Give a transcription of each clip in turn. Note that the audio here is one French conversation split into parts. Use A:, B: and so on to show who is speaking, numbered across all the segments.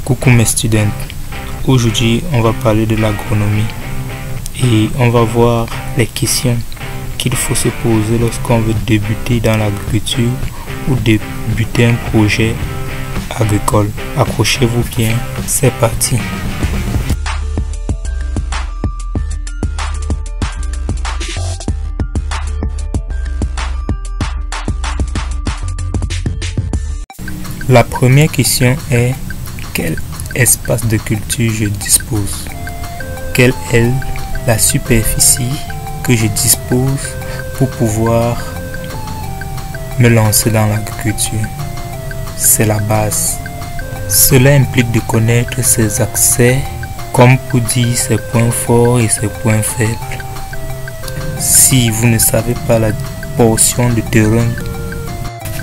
A: Coucou mes students, aujourd'hui on va parler de l'agronomie et on va voir les questions qu'il faut se poser lorsqu'on veut débuter dans l'agriculture ou débuter un projet agricole. Accrochez-vous bien, c'est parti. La première question est: quel espace de culture je dispose? Quelle est la superficie que je dispose pour pouvoir me lancer dans l'agriculture? C'est la base. Cela implique de connaître ses accès, comme pour dire ses points forts et ses points faibles. Si vous ne savez pas la portion de terrain,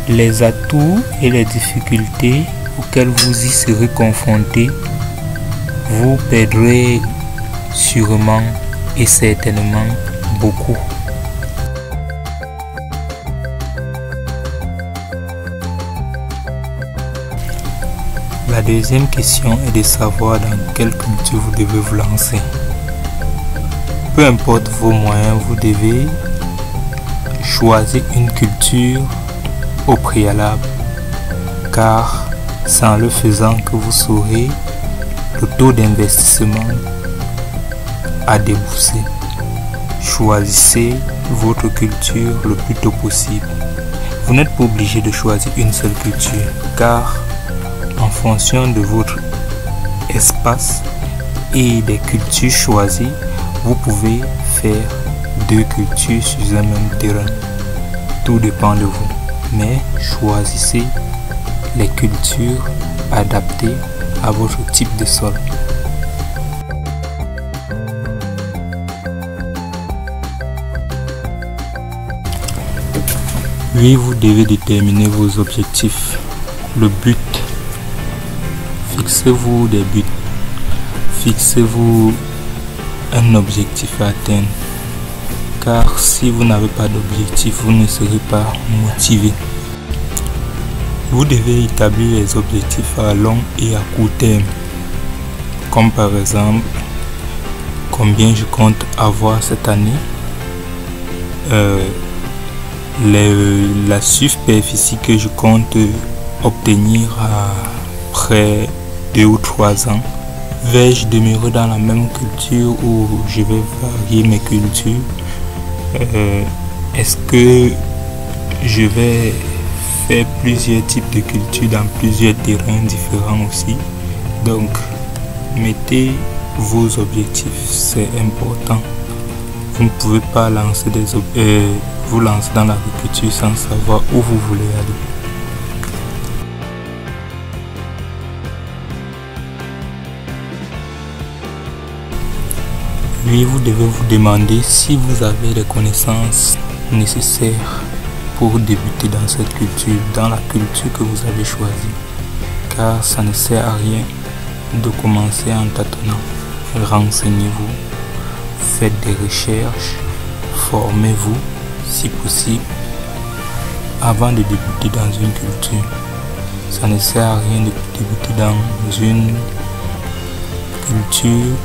A: les atouts et les difficultés auxquelles vous y serez confrontés, vous perdrez sûrement et certainement beaucoup. La deuxième question est de savoir dans quelle culture vous devez vous lancer. Peu importe vos moyens, vous devez choisir une culture au préalable, car c'est en le faisant que vous saurez le taux d'investissement à débourser. Choisissez votre culture le plus tôt possible. Vous n'êtes pas obligé de choisir une seule culture, car en fonction de votre espace et des cultures choisies, vous pouvez faire 2 cultures sur un même terrain. Tout dépend de vous. Mais choisissez les cultures adaptées à votre type de sol. Puis vous devez déterminer vos objectifs. Le but. Fixez-vous des buts. Fixez-vous un objectif à atteindre. Car si vous n'avez pas d'objectif, vous ne serez pas motivé. Vous devez établir les objectifs à long et à court terme. Comme par exemple, combien je compte avoir cette année, la superficie que je compte obtenir après 2 ou 3 ans. Vais-je demeurer dans la même culture ou je vais varier mes cultures? Est-ce que je vais faire plusieurs types de cultures dans plusieurs terrains différents aussi? Donc, mettez vos objectifs, c'est important. Vous ne pouvez pas vous lancer dans l'agriculture sans savoir où vous voulez aller. Puis vous devez vous demander si vous avez les connaissances nécessaires pour débuter dans cette culture, dans la culture que vous avez choisie. Car ça ne sert à rien de commencer en tâtonnant. Renseignez-vous, faites des recherches, formez-vous si possible avant de débuter dans une culture. Ça ne sert à rien de débuter dans une culture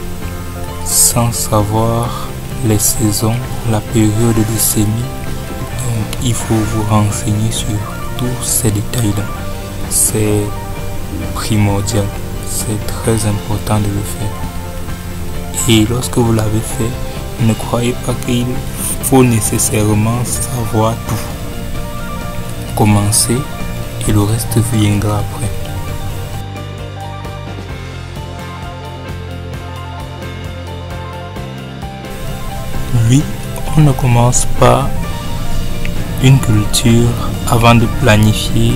A: sans savoir les saisons, la période de semis. Donc il faut vous renseigner sur tous ces détails-là. C'est primordial, c'est très important de le faire. Et lorsque vous l'avez fait, ne croyez pas qu'il faut nécessairement savoir tout. Commencez et le reste viendra après. Oui, on ne commence pas une culture avant de planifier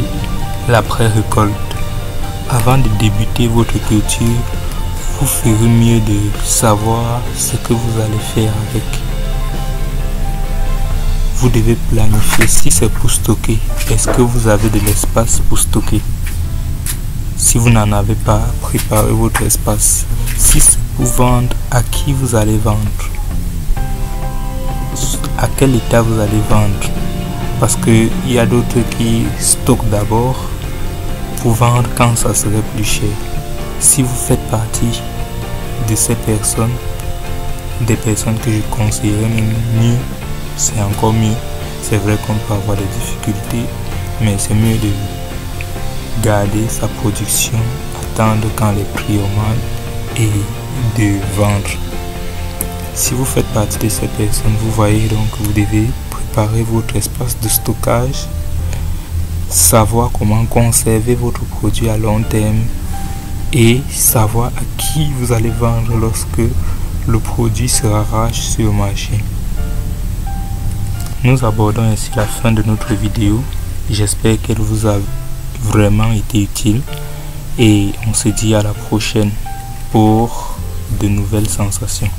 A: l'après-récolte. Avant de débuter votre culture, vous ferez mieux de savoir ce que vous allez faire avec. Vous devez planifier. Si c'est pour stocker, est-ce que vous avez de l'espace pour stocker? Si vous n'en avez pas, préparez votre espace. Si c'est pour vendre, à qui vous allez vendre? À quel état vous allez vendre? Parce qu'il y a d'autres qui stockent d'abord pour vendre quand ça serait plus cher. Si vous faites partie de ces personnes, des personnes que je conseillerais même mieux, c'est encore mieux. C'est vrai qu'on peut avoir des difficultés, mais c'est mieux de garder sa production, attendre quand les prix augmentent et de vendre. Si vous faites partie de ces personnes, vous voyez donc que vous devez préparer votre espace de stockage, savoir comment conserver votre produit à long terme et savoir à qui vous allez vendre lorsque le produit sera rare sur le marché. Nous abordons ainsi la fin de notre vidéo. J'espère qu'elle vous a vraiment été utile et on se dit à la prochaine pour de nouvelles sensations.